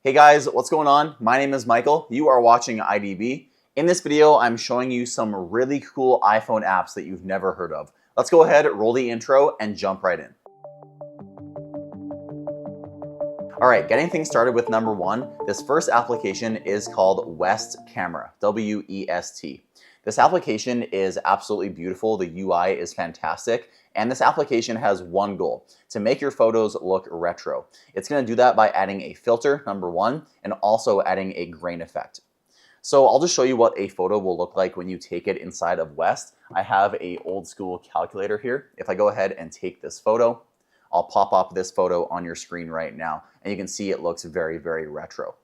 Hey guys, what's going on? My name is Michael. You are watching IDB. In this video, I'm showing you some really cool iPhone apps that you've never heard of. Let's go ahead, roll the intro, and jump right in. All right, getting things started with number one, this first application is called West Camera, W-E-S-T. This application is absolutely beautiful. The UI is fantastic. And this application has one goal, to make your photos look retro. It's gonna do that by adding a filter, number one, and also adding a grain effect. So I'll just show you what a photo will look like when you take it inside of West. I have a old school calculator here. If I go ahead and take this photo, I'll pop up this photo on your screen right now, and you can see it looks very, very retro.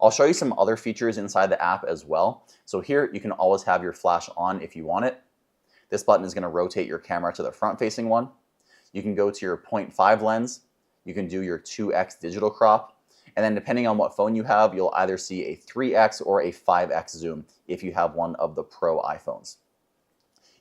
I'll show you some other features inside the app as well. So here you can always have your flash on if you want it. This button is going to rotate your camera to the front-facing one. You can go to your 0.5 lens. You can do your 2x digital crop. And then depending on what phone you have, you'll either see a 3x or a 5x zoom if you have one of the Pro iPhones.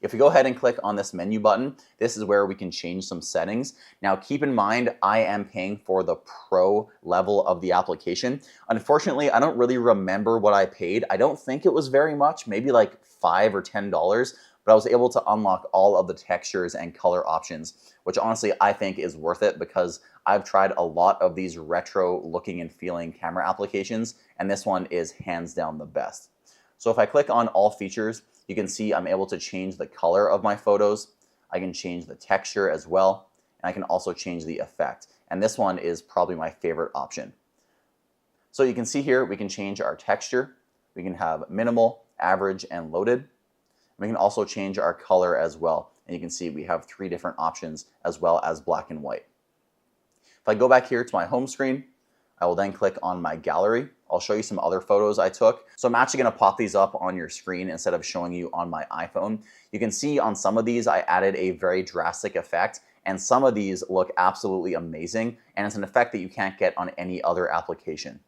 If we go ahead and click on this menu button, this is where we can change some settings. Now keep in mind, I am paying for the Pro level of the application. Unfortunately, I don't really remember what I paid. I don't think it was very much, maybe like $5 or $10, but I was able to unlock all of the textures and color options, which honestly I think is worth it because I've tried a lot of these retro looking and feeling camera applications, and this one is hands down the best. So if I click on all features, you can see I'm able to change the color of my photos. I can change the texture as well, and I can also change the effect. And this one is probably my favorite option. So you can see here we can change our texture. We can have minimal, average, and loaded. We can also change our color as well. And you can see we have 3 different options as well as black and white. If I go back here to my home screen, I will then click on my gallery. I'll show you some other photos I took. So I'm actually gonna pop these up on your screen instead of showing you on my iPhone. You can see on some of these, I added a very drastic effect, and some of these look absolutely amazing, and it's an effect that you can't get on any other application.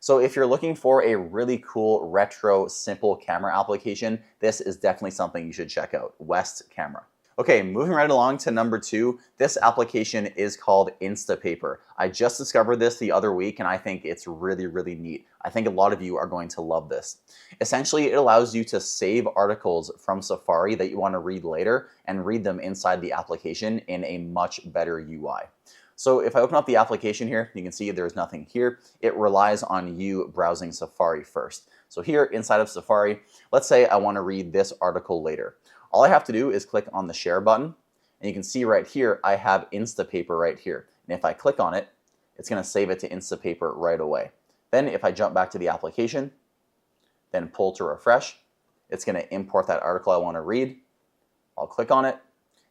So if you're looking for a really cool, retro, simple camera application, this is definitely something you should check out, West Camera. Okay, moving right along to number 2, this application is called InstaPaper. I just discovered this the other week and I think it's really, really neat. I think a lot of you are going to love this. Essentially, it allows you to save articles from Safari that you want to read later and read them inside the application in a much better UI. So if I open up the application here, you can see there's nothing here. It relies on you browsing Safari first. So here inside of Safari, let's say I want to read this article later. All I have to do is click on the share button, and you can see right here, I have InstaPaper right here. And if I click on it, it's gonna save it to InstaPaper right away. Then if I jump back to the application, then pull to refresh, it's gonna import that article I wanna read. I'll click on it,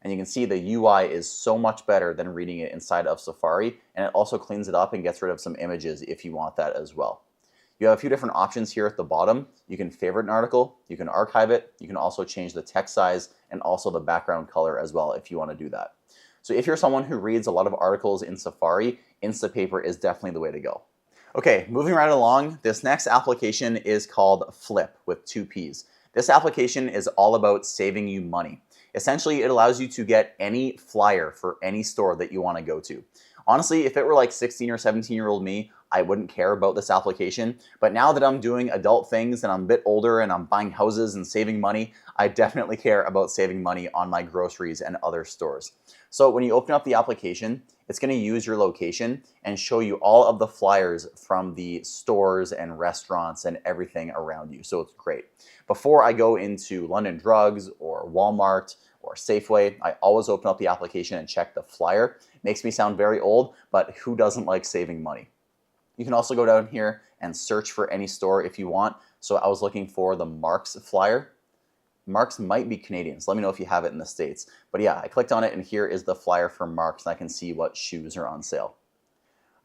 and you can see the UI is so much better than reading it inside of Safari, and it also cleans it up and gets rid of some images if you want that as well. You have a few different options here at the bottom. You can favorite an article, you can archive it, you can also change the text size and also the background color as well if you want to do that. So if you're someone who reads a lot of articles in Safari, InstaPaper is definitely the way to go. Okay, moving right along, this next application is called Flip with 2 P's. This application is all about saving you money. Essentially, it allows you to get any flyer for any store that you want to go to. Honestly, if it were like 16 or 17-year-old me, I wouldn't care about this application. But now that I'm doing adult things and I'm a bit older and I'm buying houses and saving money, I definitely care about saving money on my groceries and other stores. So when you open up the application, it's going to use your location and show you all of the flyers from the stores and restaurants and everything around you. So it's great. Before I go into London Drugs or Walmart or Safeway, I always open up the application and check the flyer. Makes me sound very old, but who doesn't like saving money? You can also go down here and search for any store if you want. So I was looking for the Marks flyer. Marks might be Canadian, so let me know if you have it in the States. But yeah, I clicked on it and here is the flyer for Marks and I can see what shoes are on sale.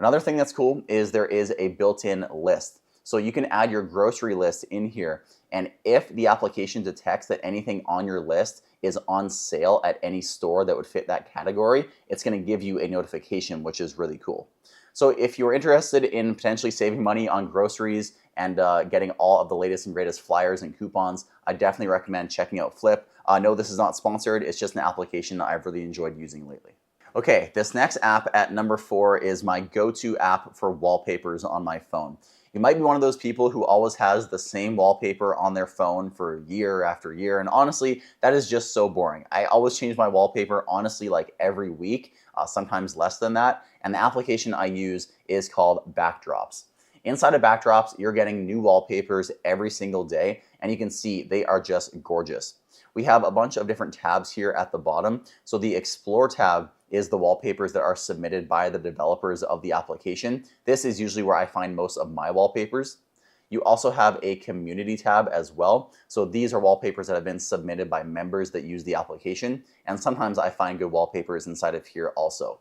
Another thing that's cool is there is a built-in list. So you can add your grocery list in here, and if the application detects that anything on your list is on sale at any store that would fit that category, it's going to give you a notification, which is really cool. So if you're interested in potentially saving money on groceries and getting all of the latest and greatest flyers and coupons, I definitely recommend checking out Flip. No, this is not sponsored. It's just an application that I've really enjoyed using lately. Okay, this next app at number 4 is my go-to app for wallpapers on my phone. You might be one of those people who always has the same wallpaper on their phone for year after year, and honestly, that is just so boring. I always change my wallpaper, honestly, like every week, sometimes less than that, and the application I use is called Backdrops. Inside of Backdrops, you're getting new wallpapers every single day, and you can see they are just gorgeous. We have a bunch of different tabs here at the bottom. So the Explore tab is the wallpapers that are submitted by the developers of the application. This is usually where I find most of my wallpapers. You also have a Community tab as well. So these are wallpapers that have been submitted by members that use the application. And sometimes I find good wallpapers inside of here also.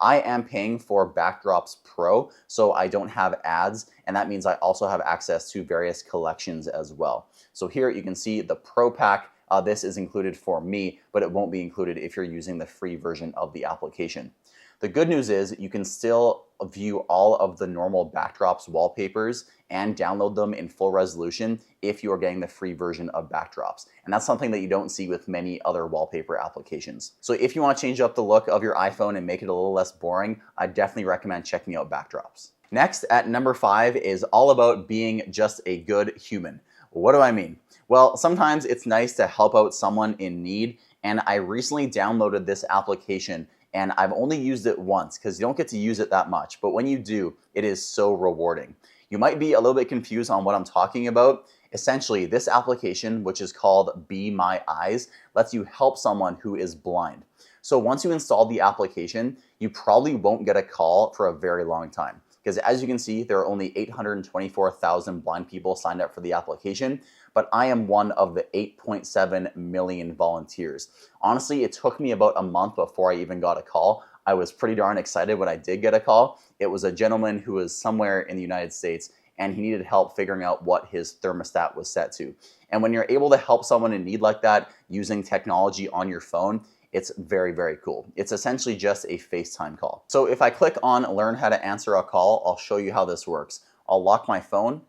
I am paying for Backdrops Pro, so I don't have ads, and that means I also have access to various collections as well. So here you can see the Pro pack. This is included for me, but it won't be included if you're using the free version of the application. The good news is you can still view all of the normal Backdrops wallpapers and download them in full resolution if you are getting the free version of Backdrops. And that's something that you don't see with many other wallpaper applications. So if you want to change up the look of your iPhone and make it a little less boring, I definitely recommend checking out Backdrops. Next, at number 5 is all about being just a good human. What do I mean? Well, sometimes it's nice to help out someone in need, and I recently downloaded this application and I've only used it once because you don't get to use it that much, but when you do, it is so rewarding. You might be a little bit confused on what I'm talking about. Essentially, this application, which is called Be My Eyes, lets you help someone who is blind. So once you install the application, you probably won't get a call for a very long time. Because as you can see, there are only 824,000 blind people signed up for the application, but I am one of the 8.7 million volunteers. Honestly, it took me about a month before I even got a call. I was pretty darn excited when I did get a call. It was a gentleman who was somewhere in the United States, and he needed help figuring out what his thermostat was set to. And when you're able to help someone in need like that using technology on your phone, it's very, very cool. It's essentially just a FaceTime call. So if I click on Learn How to Answer a Call, I'll show you how this works. I'll lock my phone,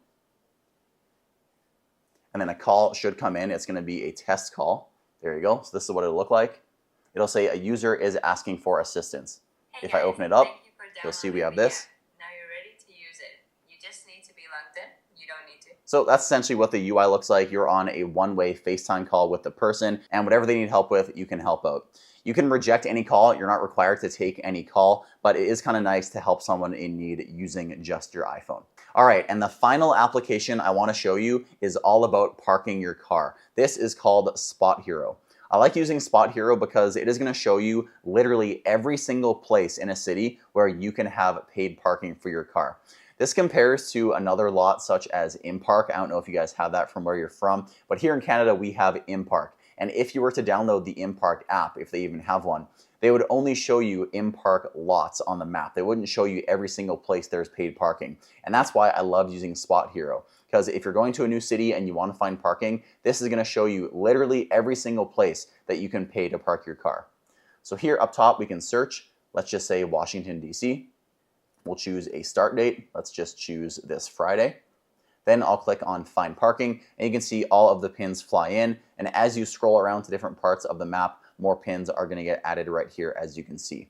and then a call should come in. It's gonna be a test call. There you go. So this is what it'll look like. It'll say a user is asking for assistance. Hey if guys, I open it up, you'll see we have this. Now you're ready to use it. You just need to be logged in. You don't need to. So that's essentially what the UI looks like. You're on a one-way FaceTime call with the person, and whatever they need help with, you can help out. You can reject any call. You're not required to take any call, but it is kind of nice to help someone in need using just your iPhone. All right, and the final application I want to show you is all about parking your car. This is called Spot Hero. I like using Spot Hero because it is going to show you literally every single place in a city where you can have paid parking for your car. This compares to another lot such as InPark. I don't know if you guys have that from where you're from, but here in Canada we have InPark. And if you were to download the InPark app, if they even have one, they would only show you InPark lots on the map. They wouldn't show you every single place there's paid parking. And that's why I love using Spot Hero. Because if you're going to a new city and you want to find parking, this is going to show you literally every single place that you can pay to park your car. So here up top we can search. Let's just say Washington, D.C. We'll choose a start date. Let's just choose this Friday. Then I'll click on Find Parking, and you can see all of the pins fly in. And as you scroll around to different parts of the map, more pins are going to get added right here, as you can see.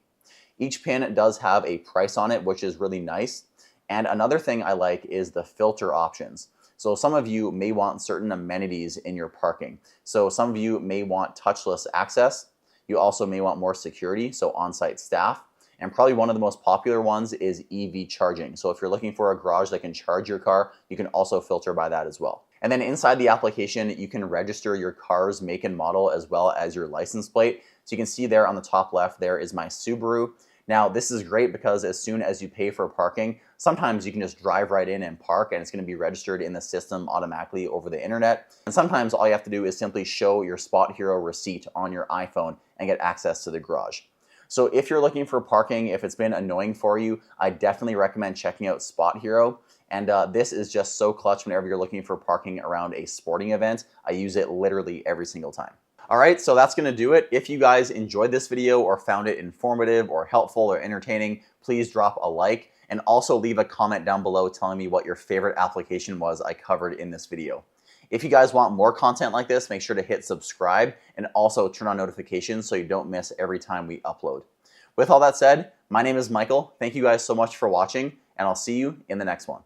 Each pin does have a price on it, which is really nice. And another thing I like is the filter options. So some of you may want certain amenities in your parking. So some of you may want touchless access. You also may want more security, so on-site staff. And probably one of the most popular ones is EV charging. So if you're looking for a garage that can charge your car, you can also filter by that as well. And then inside the application, you can register your car's make and model as well as your license plate. So you can see there on the top left, there is my Subaru. Now this is great because as soon as you pay for parking, sometimes you can just drive right in and park and it's going to be registered in the system automatically over the internet. And sometimes all you have to do is simply show your Spot Hero receipt on your iPhone and get access to the garage. So if you're looking for parking, if it's been annoying for you, I definitely recommend checking out Spot Hero. And this is just so clutch whenever you're looking for parking around a sporting event. I use it literally every single time. All right, so that's gonna do it. If you guys enjoyed this video or found it informative or helpful or entertaining, please drop a like and also leave a comment down below telling me what your favorite application was I covered in this video. If you guys want more content like this, make sure to hit subscribe and also turn on notifications so you don't miss every time we upload. With all that said, my name is Michael. Thank you guys so much for watching, and I'll see you in the next one.